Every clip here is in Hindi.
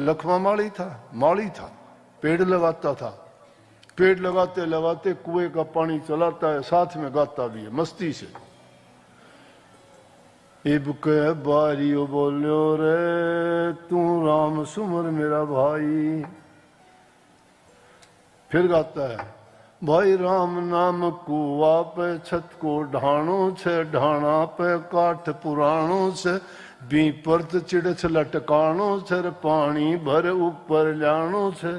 लखवा माली था, माली था, पेड़ लगाता था। पेड़ लगाते लगाते कुएं का पानी चलाता है, साथ में गाता भी है मस्ती से। इब के बारियो बोलियो रे तू राम सुमर मेरा भाई। फिर गाता है भाई राम नाम कुआ पे छत को ढाणो छे, ढाणा पे काठ पुराणो छे, बी परत चिड़छ लटकाणो छे, पानी भर ऊपर लाणो छे।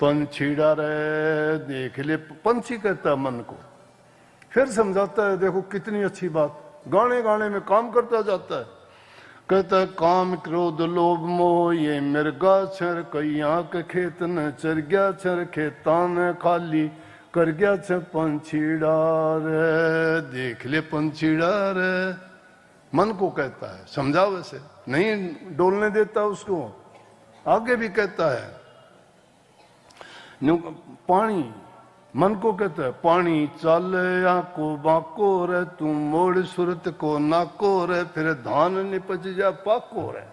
पंछीड़ा रे देख ले, पंछी कहता है मन को। फिर समझाता है, देखो कितनी अच्छी बात, गाने गाने में काम करता जाता है। कहता है काम क्रोध लोभ मोह ये मिर्गा छर, कई आंख खेत न चर गया छर, खेता ने खाली कर गया छे, पंछीड़ा रे देख ले पंछीड़ा रे। मन को कहता है, समझा वैसे नहीं डोलने देता उसको। आगे भी कहता है पानी, मन को कहता है पानी चल आको बाको रे, तू मोड़ सूरत को नाको रे, फिर धान निपज जा पाको रे।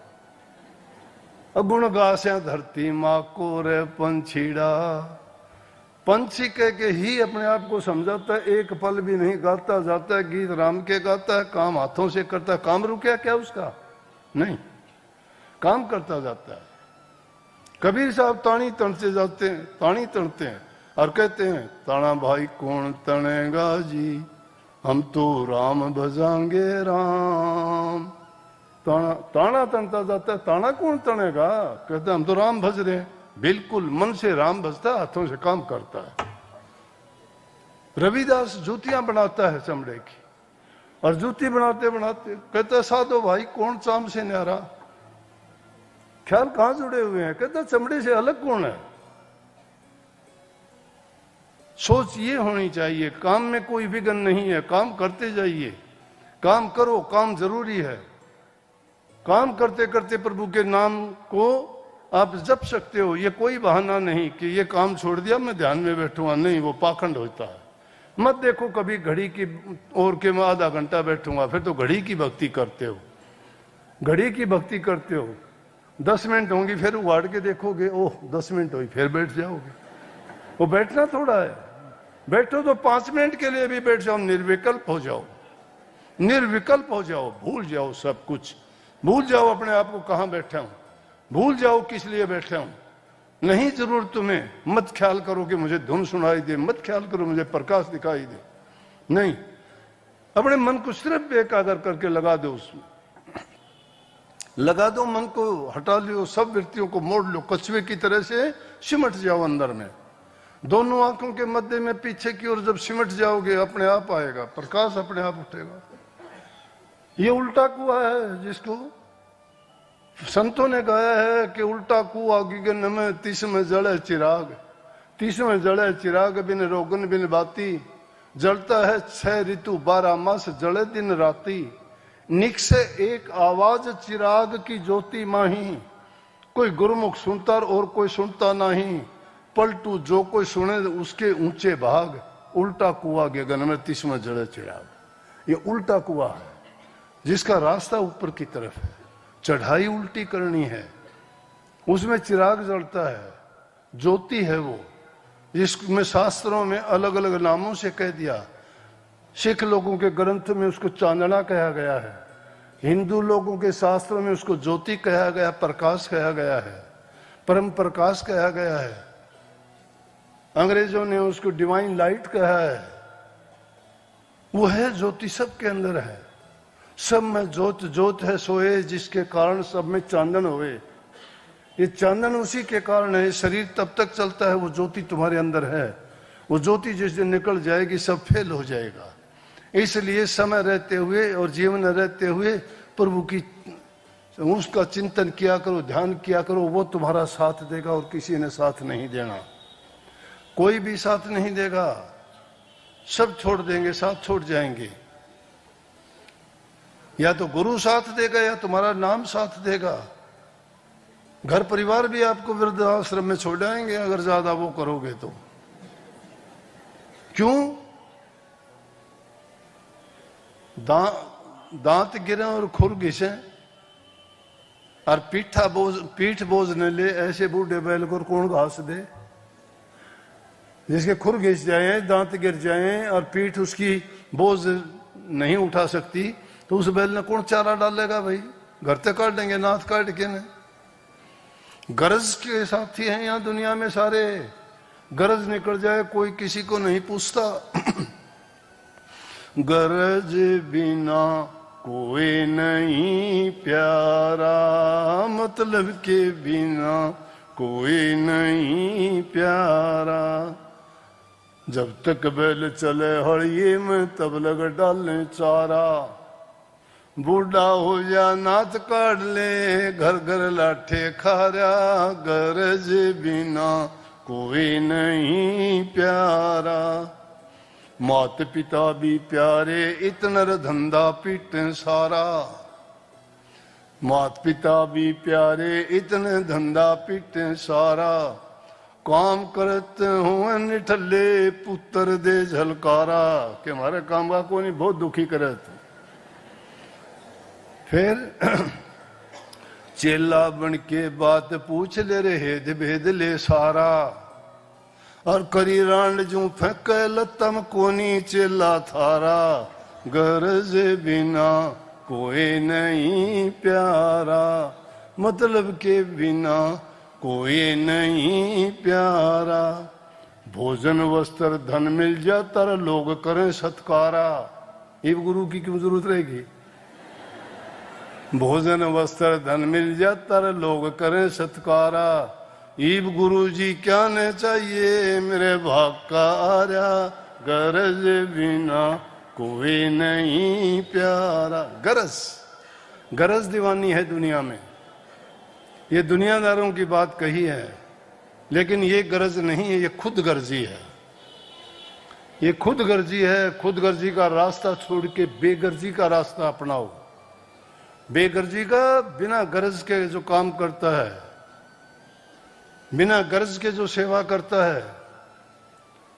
अगुण गास्या धरती माको रे पंछीड़ा। पंछी कह के ही अपने आप को समझाता है, एक पल भी नहीं गाता जाता है गीत राम के गाता है, काम हाथों से करता है। काम रुके क्या उसका? नहीं, काम करता जाता है। कबीर साहब ताणी तणते जाते हैं, ताणी तणते हैं और कहते हैं ताना भाई कौन तनेगा जी, हम तो राम भजांगे राम। ताना ताना तणता जाता है, ताना कौन तनेगा? कहते हम तो राम भज रहे हैं। बिल्कुल मन से राम भजता, हाथों से काम करता है। रविदास जूतियां बनाता है चमड़े की, और जूती बनाते बनाते कहता है साधो भाई कौन चाम से न्यारा। ख्याल कहां जुड़े हुए हैं? कहता चमड़े से अलग कौन है? सोच ये होनी चाहिए, काम में कोई विघ्न नहीं है, काम करते जाइए, काम करो, काम जरूरी है। काम करते करते प्रभु के नाम को आप जप सकते हो। ये कोई बहाना नहीं कि ये काम छोड़ दिया मैं ध्यान में बैठूंगा, नहीं, वो पाखंड होता है। मत देखो कभी घड़ी की ओर के मैं आधा घंटा बैठूंगा, फिर तो घड़ी की भक्ति करते हो, घड़ी की भक्ति करते हो। 10 मिनट होंगी, फिर उगाड़ के देखोगे, ओह 10 मिनट हुई, फिर बैठ जाओगे। वो बैठना थोड़ा है, बैठो तो 5 मिनट के लिए भी बैठ जाओ, निर्विकल्प हो जाओ, निर्विकल्प हो जाओ, भूल जाओ सब कुछ, भूल जाओ अपने आप को कहां बैठा हूं, भूल जाओ किस लिए बैठा हूं। नहीं जरूर तुम्हें, मत ख्याल करो कि मुझे धुन सुनाई दे, मत ख्याल करो मुझे प्रकाश दिखाई दे, नहीं, अपने मन को सिर्फ बेकादर करके लगा दो, उसमें लगा दो, मन को हटा लो, सब वृत्तियों को मोड़ लो, कछुए की तरह से सिमट जाओ अंदर में। दोनों आंखों के मध्य में पीछे की ओर जब सिमट जाओगे, अपने आप आएगा प्रकाश, अपने आप उठेगा। ये उल्टा कुआं है जिसको संतों ने गाया है कि उल्टा कुआं गिगन में तीस में जड़े चिराग, तीस में जड़े चिराग बिन रोगन बिन बाती, जलता है 6 ऋतु 12 मास जड़े दिन राती, निक से एक आवाज चिराग की ज्योति माही, कोई गुरुमुख सुनता और कोई सुनता नहीं, पलटू जो कोई सुने उसके ऊंचे भाग, उल्टा कुआं गगन में 30 में जड़े चिराग। ये उल्टा कुआं है जिसका रास्ता ऊपर की तरफ है, चढ़ाई उल्टी करनी है, उसमें चिराग जलता है, ज्योति है वो, जिसमें शास्त्रों में अलग अलग नामों से कह दिया। सिख लोगों के ग्रंथ में उसको चांदना कहा गया है, हिंदू लोगों के शास्त्रों में उसको ज्योति कहा गया, प्रकाश कहा गया है, परम प्रकाश कहा गया है, अंग्रेजों ने उसको डिवाइन लाइट कहा है। वो है ज्योति, सबके अंदर है, सब में ज्योत ज्योत है सोए, जिसके कारण सब में चांदन होए। ये चांदन उसी के कारण है, शरीर तब तक चलता है, वो ज्योति तुम्हारे अंदर है, वो ज्योति जिस दिन निकल जाएगी सब फेल हो जाएगा। इसलिए समय रहते हुए और जीवन रहते हुए प्रभु की उसका चिंतन किया करो, ध्यान किया करो, वो तुम्हारा साथ देगा और किसी ने साथ नहीं देना, कोई भी साथ नहीं देगा, सब छोड़ देंगे, साथ छोड़ जाएंगे। या तो गुरु साथ देगा या तुम्हारा नाम साथ देगा। घर परिवार भी आपको वृद्धाश्रम में छोड़ आएंगे अगर ज्यादा वो करोगे तो। क्यों? दांत गिरे और खुर घिसे, और पीठ बोझ न ले, ऐसे बूढ़े बैल को कौन घास दे? जिसके खुर घिस जाए, दांत गिर जाए और पीठ उसकी बोझ नहीं उठा सकती, तो उस बैल ने कौन चारा डालेगा भाई? घर तक काट देंगे, नाथ काट के ने। गरज के साथी हैं यहाँ दुनिया में सारे, गरज निकल जाए कोई किसी को नहीं पूछता। गरज बिना कोई नहीं प्यारा, मतलब के बिना कोई नहीं प्यारा। जब तक बैल चले हड़िए में तब लग डालने चारा। बूढ़ा हो जा नाथ काट ले, घर घर लाठे खारा। गरज बिना कोई नहीं प्यारा। मात पिता भी प्यारे, इतना धंधा पीटे सारा। मात पिता भी प्यारे, इतने धंधा पीटे सारा। काम करते हुए निठल्ले, पुत्र दे झलकारा। के हमारे काम का को नहीं, बहुत दुखी करे थे। फिर चेला बन के बात पूछ ले रे, हेद भेद ले सारा। और करी रांड जू फेंक लतम कोनी चेला थारा। गरज बिना कोई नहीं प्यारा, मतलब के बिना कोई नहीं प्यारा। भोजन वस्त्र धन मिल जाता, लोग करें सत्कारा। ये गुरु की क्यों जरूरत रहेगी? भोजन वस्त्र धन मिल जाता, लोग करें सत्कारा। ईब गुरु जी क्या न चाहिए, मेरे भाग का आर्या। गरज बिना कोई नहीं प्यारा। गरज दीवानी है दुनिया में। ये दुनियादारों की बात कही है, लेकिन ये गरज नहीं है, ये खुद गर्जी है। ये खुद गर्जी है। खुद गर्जी का रास्ता छोड़ के बेगर्जी का रास्ता अपनाओ। बेगर्जी का, बिना गरज के जो काम करता है, बिना गरज के जो सेवा करता है,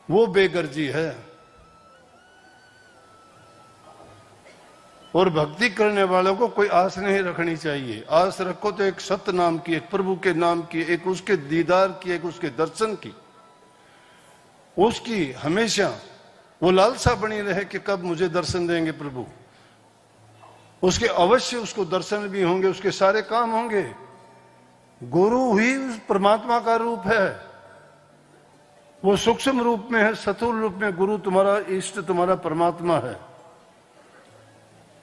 वो बेगर्जी है। और भक्ति करने वालों को कोई आस नहीं रखनी चाहिए। आस रखो तो एक सत्य नाम की, एक प्रभु के नाम की, एक उसके दीदार की, एक उसके दर्शन की। उसकी हमेशा वो लालसा बनी रहे कि कब मुझे दर्शन देंगे प्रभु। उसके अवश्य उसको दर्शन भी होंगे, उसके सारे काम होंगे। गुरु ही उस परमात्मा का रूप है। वो सूक्ष्म रूप में है, स्थूल रूप में गुरु तुम्हारा इष्ट, तुम्हारा परमात्मा है।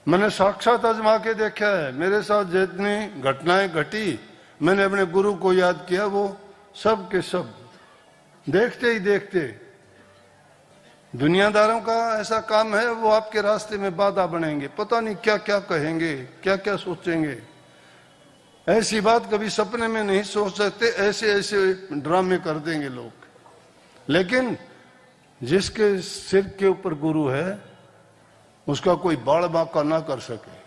मैंने साक्षात आजमा के देखा है। मेरे साथ जितनी घटनाएं घटी, मैंने अपने गुरु को याद किया, वो सब के सब देखते ही देखते। दुनियादारों का ऐसा काम है, वो आपके रास्ते में बाधा बनेंगे, पता नहीं क्या क्या कहेंगे, क्या क्या सोचेंगे। ऐसी बात कभी सपने में नहीं सोच सकते, ऐसे ऐसे ड्रामे कर देंगे लोग। लेकिन जिसके सिर के ऊपर गुरु है, उसका कोई बाल बांका ना कर सके।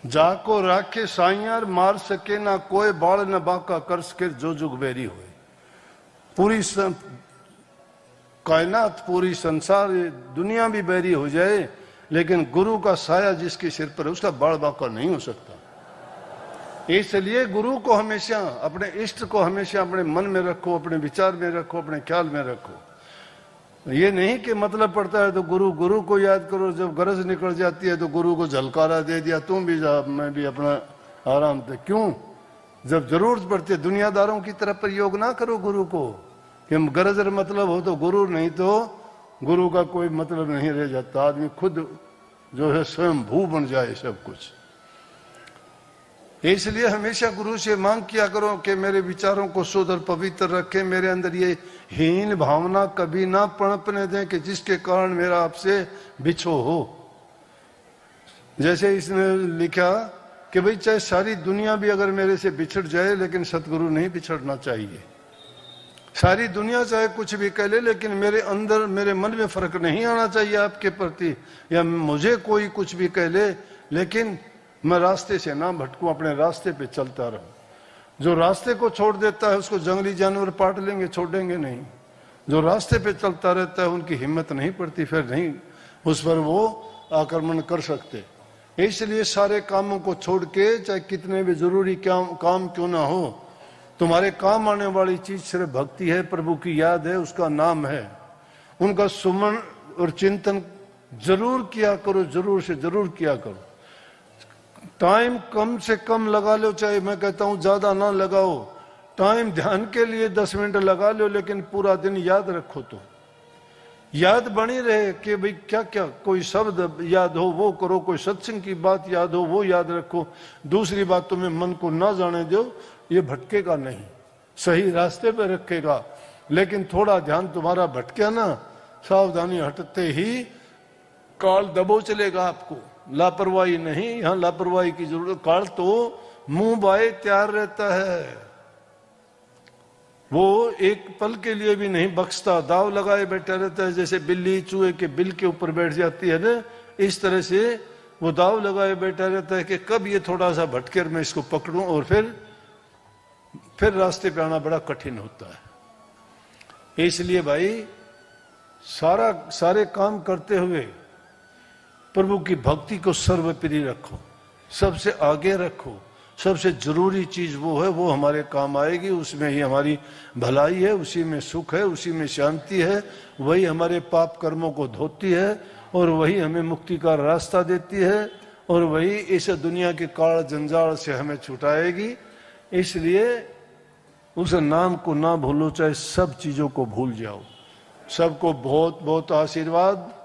जाको राखे साइयार, मार सके ना कोई बाल न बांका कर सके जो जुग बेरी हुए। पूरी कायनात, पूरी संसार, दुनिया भी बैरी हो जाए, लेकिन गुरु का साया जिसके सिर पर है, उसका बाल बांका नहीं हो सकता। इसलिए गुरु को हमेशा, अपने इष्ट को हमेशा अपने मन में रखो, अपने विचार में रखो, अपने ख्याल में रखो। ये नहीं कि मतलब पड़ता है तो गुरु को याद करो, जब गरज निकल जाती है तो गुरु को झलकारा दे दिया, तुम भी जा मैं भी अपना आराम से। क्यों? जब जरूरत पड़ती है दुनियादारों की तरफ प्रयोग ना करो गुरु को, कि गरज मतलब हो तो गुरु, नहीं तो गुरु का कोई मतलब नहीं रह जाता। आदमी खुद जो है स्वयं भू बन जाए सब कुछ। इसलिए हमेशा गुरु से मांग किया करो कि मेरे विचारों को शुद्ध और पवित्र रखे, मेरे अंदर ये हीन भावना कभी ना पनपने दें कि जिसके कारण मेरा आपसे बिछो हो। जैसे इसने लिखा कि भाई चाहे सारी दुनिया भी अगर मेरे से बिछड़ जाए, लेकिन सतगुरु नहीं बिछड़ना चाहिए। सारी दुनिया चाहे कुछ भी कह ले, लेकिन मेरे अंदर, मेरे मन में फर्क नहीं आना चाहिए आपके प्रति, या मुझे कोई कुछ भी कह ले, लेकिन मैं रास्ते से ना भटकूं, अपने रास्ते पे चलता रहूं। जो रास्ते को छोड़ देता है उसको जंगली जानवर पाट लेंगे, छोड़ेंगे नहीं। जो रास्ते पे चलता रहता है उनकी हिम्मत नहीं पड़ती, फिर नहीं उस पर वो आक्रमण कर सकते। इसलिए सारे कामों को छोड़ के, चाहे कितने भी जरूरी काम क्यों ना हो, तुम्हारे काम आने वाली चीज सिर्फ भक्ति है, प्रभु की याद है, उसका नाम है। उनका सुमन और चिंतन जरूर किया करो, जरूर से जरूर किया करो। टाइम कम से कम लगा लो, चाहे मैं कहता हूं ज्यादा ना लगाओ। टाइम ध्यान के लिए 10 मिनट लगा लो, लेकिन पूरा दिन याद रखो। तो याद बनी रहे कि भाई क्या क्या, कोई शब्द याद हो वो करो, कोई सत्संग की बात याद हो वो याद रखो। दूसरी बात, तुम्हें मन को ना जाने दो, ये भटकेगा नहीं, सही रास्ते पे रखेगा। लेकिन थोड़ा ध्यान तुम्हारा भटके ना, सावधानी हटते ही काल दबो चलेगा आपको। लापरवाही नहीं, यहां लापरवाही की जरूरत। काल तो मुंह बाए तैयार रहता है, वो एक पल के लिए भी नहीं बख्शता, दाव लगाए बैठा रहता है। जैसे बिल्ली चूहे के बिल के ऊपर बैठ जाती है ना, इस तरह से वो दाव लगाए बैठा रहता है कि कब ये थोड़ा सा भटके मैं इसको पकड़ूं, और फिर रास्ते पे आना बड़ा कठिन होता है। इसलिए भाई सारे काम करते हुए प्रभु की भक्ति को सर्वोपरि रखो, सबसे आगे रखो। सबसे जरूरी चीज वो है, वो हमारे काम आएगी, उसमें ही हमारी भलाई है, उसी में सुख है, उसी में शांति है। वही हमारे पाप कर्मों को धोती है, और वही हमें मुक्ति का रास्ता देती है, और वही इस दुनिया के काल जंजाल से हमें छुटाएगी। इसलिए उस नाम को ना भूलो, चाहे सब चीजों को भूल जाओ। सबको बहुत बहुत आशीर्वाद।